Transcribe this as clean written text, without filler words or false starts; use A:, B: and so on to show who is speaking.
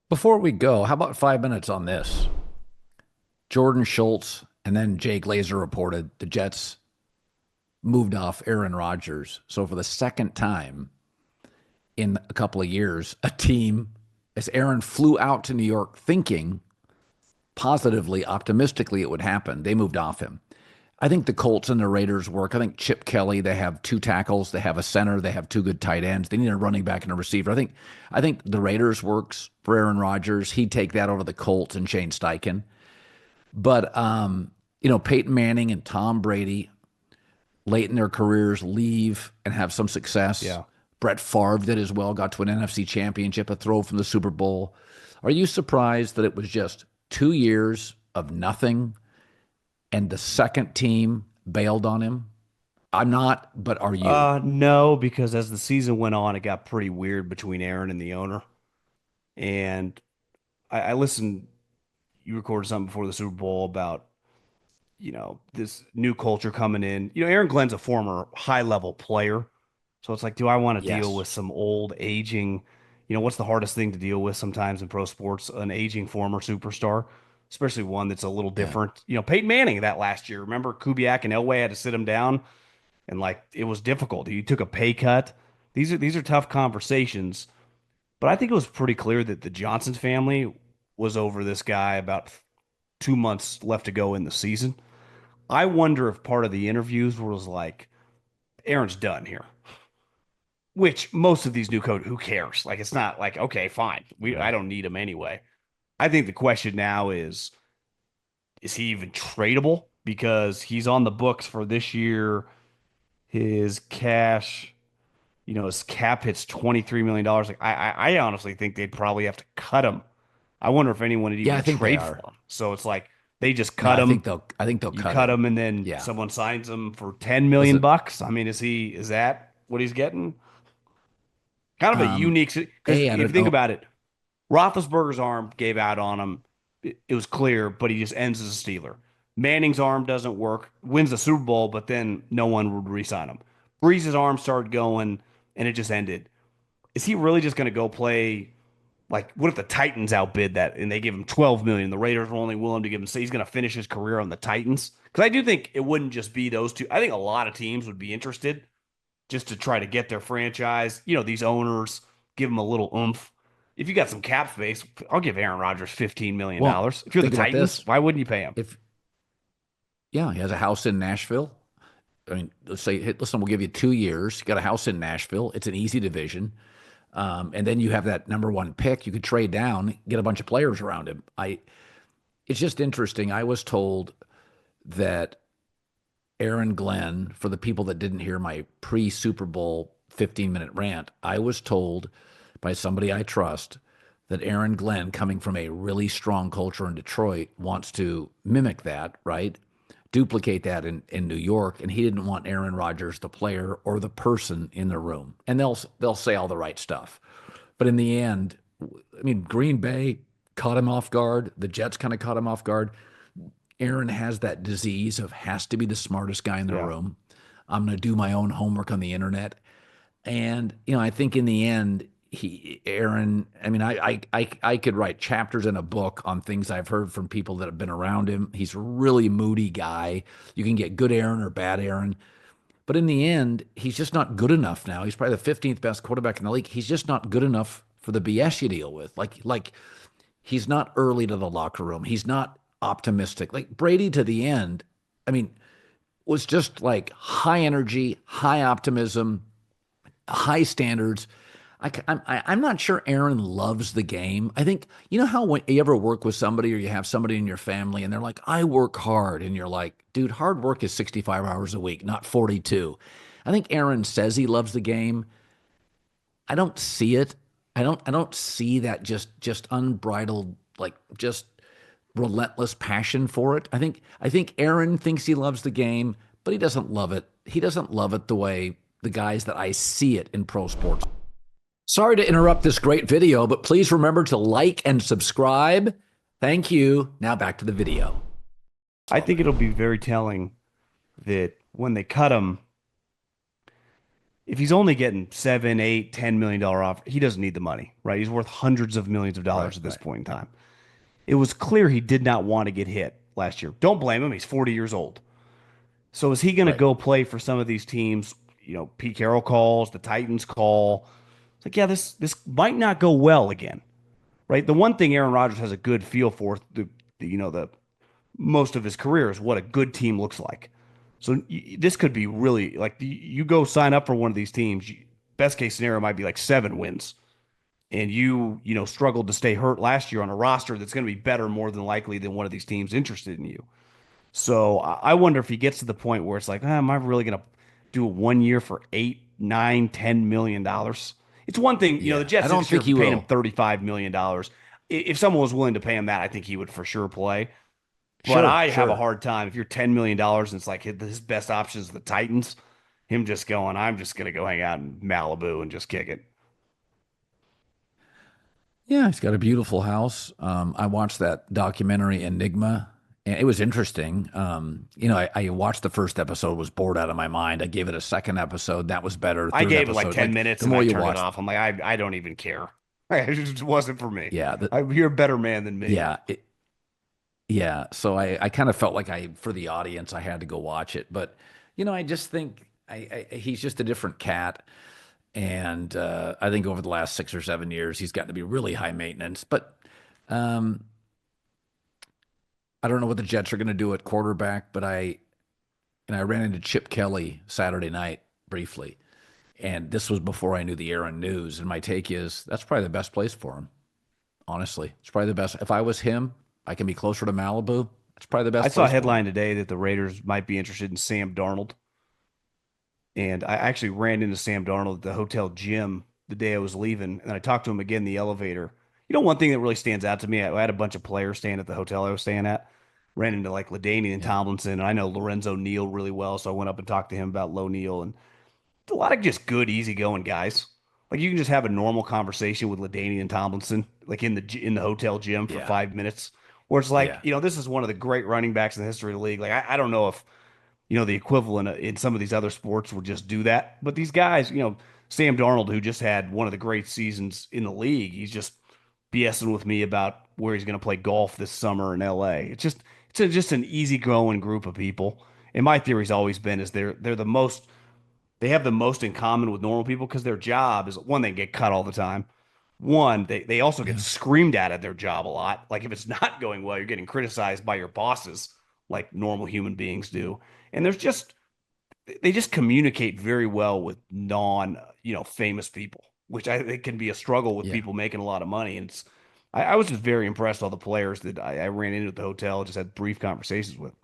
A: Before we go, how about 5 minutes on this? Jordan Schultz and then Jay Glazer reported the Jets moved off Aaron Rodgers. So for the second time in a couple of years, a team, as Aaron flew out to New York thinking positively, optimistically it would happen, they moved off him. I think the Colts and the Raiders work. I think Chip Kelly, they have two tackles, they have a center, they have two good tight ends. They need a running back and a receiver. I think the Raiders works for Aaron Rodgers. He'd take that over the Colts and Shane Steichen. But Peyton Manning and Tom Brady late in their careers leave and have some success.
B: Yeah.
A: Brett Favre did as well, got to an NFC championship, a throw from the Super Bowl. Are you surprised that it was just 2 years of nothing and the second team bailed on him? I'm not, but are you?
B: No, because as the season went on, it got pretty weird between Aaron and the owner. And I listened, you recorded something before the Super Bowl about, this new culture coming in. Aaron Glenn's a former high-level player. So it's like, do I want to deal
A: Yes.
B: with some old aging, what's the hardest thing to deal with sometimes in pro sports? An aging former superstar, especially one that's a little
A: Yeah.
B: different. Peyton Manning that last year. Remember Kubiak and Elway had to sit him down and like it was difficult. He took a pay cut. These are tough conversations, but I think it was pretty clear that the Johnson family was over this guy about 2 months left to go in the season. I wonder if part of the interviews was like, Aaron's done here. Which most of these new code, who cares? Like it's not like, okay, fine. I
A: Right.
B: don't need him anyway. I think the question now is he even tradable? Because he's on the books for this year. His cash his cap hits $23 million. Like I honestly think they'd probably have to cut him. I wonder if anyone would
A: Yeah, I
B: even
A: think they
B: trade for
A: are.
B: him. So it's like they just
A: No,
B: cut him.
A: I think they'll
B: You
A: cut
B: cut
A: him.
B: him, and then
A: Yeah.
B: someone signs him for 10 million
A: Listen,
B: bucks. I mean, is that what he's getting? Kind of a unique because
A: I
B: if you
A: don't
B: think
A: know.
B: about it, Roethlisberger's arm gave out on him. It was clear, but he just ends as a Steeler. Manning's arm doesn't work, wins the Super Bowl, but then no one would re-sign him. Breeze's arm started going, and it just ended. Is he really just going to go play? Like, what if the Titans outbid that and they give him 12 million? The Raiders were only willing to give him, say he's going to finish his career on the Titans. Because I do think it wouldn't just be those two. I think a lot of teams would be interested just to try to get their franchise. These owners give them a little oomph. If you got some cap space, I'll give Aaron Rodgers $15 million.
A: Well,
B: dollars. If you're the
A: think about
B: Titans,
A: this.
B: why wouldn't you pay him?
A: If Yeah, he has a house in Nashville. I mean, let's say, hey, listen, we'll give you 2 years. You got a house in Nashville. It's an easy division. And then you have that number one pick. You could trade down, get a bunch of players around him. It's just interesting. I was told that Aaron Glenn, for the people that didn't hear my pre-Super Bowl 15-minute rant, I was told by somebody I trust that Aaron Glenn, coming from a really strong culture in Detroit, wants to mimic that, right? Duplicate that in New York, and he didn't want Aaron Rodgers, the player or the person, in the room. And they'll say all the right stuff, but in the end, I mean, Green Bay caught him off guard. The Jets kind of caught him off guard. Aaron has that disease of has to be the smartest guy in the
B: Yeah.
A: room. I'm going to do my own homework on the internet. And, I think in the end, Aaron, I mean, I could write chapters in a book on things I've heard from people that have been around him. He's a really moody guy. You can get good Aaron or bad Aaron. But in the end, he's just not good enough now. He's probably the 15th best quarterback in the league. He's just not good enough for the BS you deal with. Like he's not early to the locker room. He's not optimistic. Like Brady to the end, I mean, was just like high energy, high optimism, high standards. I'm not sure Aaron loves the game. I think, how when you ever work with somebody or you have somebody in your family and they're like, I work hard. And you're like, dude, hard work is 65 hours a week, not 42. I think Aaron says he loves the game. I don't see it. I don't see that just unbridled, like just relentless passion for it. I think Aaron thinks he loves the game, but he doesn't love it. He doesn't love it the way the guys that I see it in pro sports. Sorry to interrupt this great video, but please remember to like and subscribe. Thank you. Now back to the video.
B: I think it'll be very telling that when they cut him, if he's only getting 7, 8, $10 million offer, he doesn't need the money, right? He's worth hundreds of millions of
A: Right,
B: dollars at this
A: right,
B: point in time. It was clear he did not want to get hit last year. Don't blame him. He's 40 years old. So is he going to
A: right.
B: go play for some of these teams? Pete Carroll calls, the Titans call. It's like, yeah, this might not go well again, right? The one thing Aaron Rodgers has a good feel for the most of his career is what a good team looks like. So this could be really like you go sign up for one of these teams. Best case scenario might be like 7 wins, and struggled to stay hurt last year on a roster that's going to be better more than likely than one of these teams interested in you. So I wonder if he gets to the point where it's like, am I really going to do a 1 year for 8, 9, $10 million? It's one thing, the
A: Yeah, I
B: Jets
A: don't
B: this year
A: think he
B: paying him
A: will.
B: $35 million. If someone was willing to pay him that, I think he would for sure play. But
A: Sure,
B: I have a
A: sure.
B: hard time if you're $10 million and it's like his best option is the Titans. Him just going, I'm just gonna go hang out in Malibu and just kick it.
A: Yeah, he's got a beautiful house. I watched that documentary Enigma, and it was interesting. I watched the first episode, was bored out of my mind. I gave it a second episode, that was better.
B: I
A: Third
B: gave it like
A: episode,
B: 10
A: like
B: minutes
A: the
B: and
A: more
B: I
A: you
B: turned it
A: watch,
B: off. I'm like, I don't even care. It just wasn't for me.
A: yeah,
B: You're a better man than me.
A: yeah, yeah. So I kind of felt like for the audience, I had to go watch it. But I just think he's just a different cat. And I think over the last 6 or 7 years, he's gotten to be really high maintenance. But um, I don't know what the Jets are going to do at quarterback. But I ran into Chip Kelly Saturday night briefly, and this was before I knew the Aaron news. And my take is that's probably the best place for him. Honestly, it's probably the best. If I was him, I can be closer to Malibu. It's probably the
B: I
A: best
B: saw a
A: place for him.
B: headline today that the Raiders might be interested in Sam Darnold. And I actually ran into Sam Darnold at the hotel gym the day I was leaving. And I talked to him again in the elevator. One thing that really stands out to me, I had a bunch of players staying at the hotel I was staying at. Ran into like LaDainian and
A: Yeah,
B: Tomlinson. And I know Lorenzo Neal really well. So I went up and talked to him about Low Neal. And a lot of just good, easygoing guys. Like you can just have a normal conversation with LaDainian and Tomlinson, like in the hotel gym for
A: yeah,
B: 5 minutes, where it's like,
A: yeah,
B: this is one of the great running backs in the history of the league. Like I don't know if the equivalent in some of these other sports would just do that. But these guys, Sam Darnold, who just had one of the great seasons in the league, he's just BSing with me about where he's going to play golf this summer in LA. Just an easygoing group of people. And my theory's always been is they're the most they have the most in common with normal people because their job is one, they get cut all the time. One, they also get
A: yeah,
B: screamed at their job a lot. Like if it's not going well, you're getting criticized by your bosses like normal human beings do. And they just communicate very well with famous people, which I think can be a struggle with
A: yeah.
B: people making a lot of money. And I was just very impressed with all the players that I ran into at the hotel, just had brief conversations with.